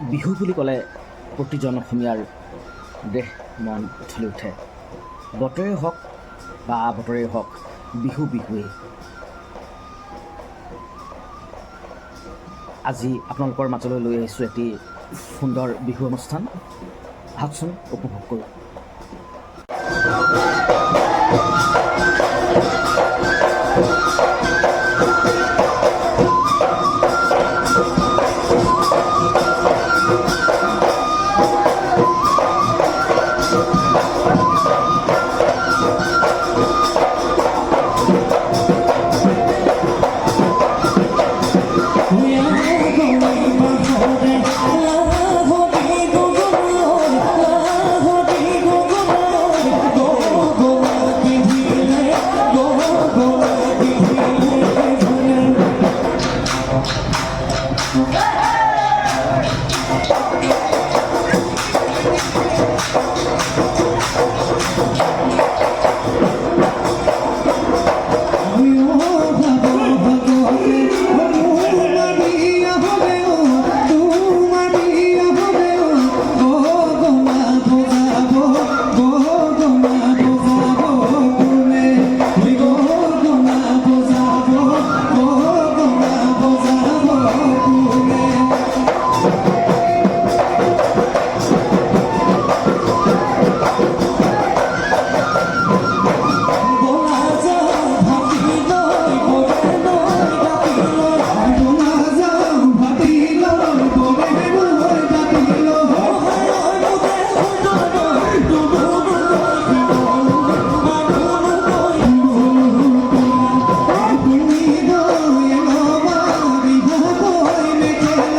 বিহু বুলি ক'লে প্ৰতিজন অসমীয়াৰ দেহ মন উঠলি উঠে। বতৰে হওক বা বতৰেই হওক, বিহু বিহুৱেই। আজি আপোনালোকৰ মাজলৈ লৈ আহিছোঁ এটি সুন্দৰ বিহু অনুষ্ঠান। আহকচোন উপভোগ কৰোঁ।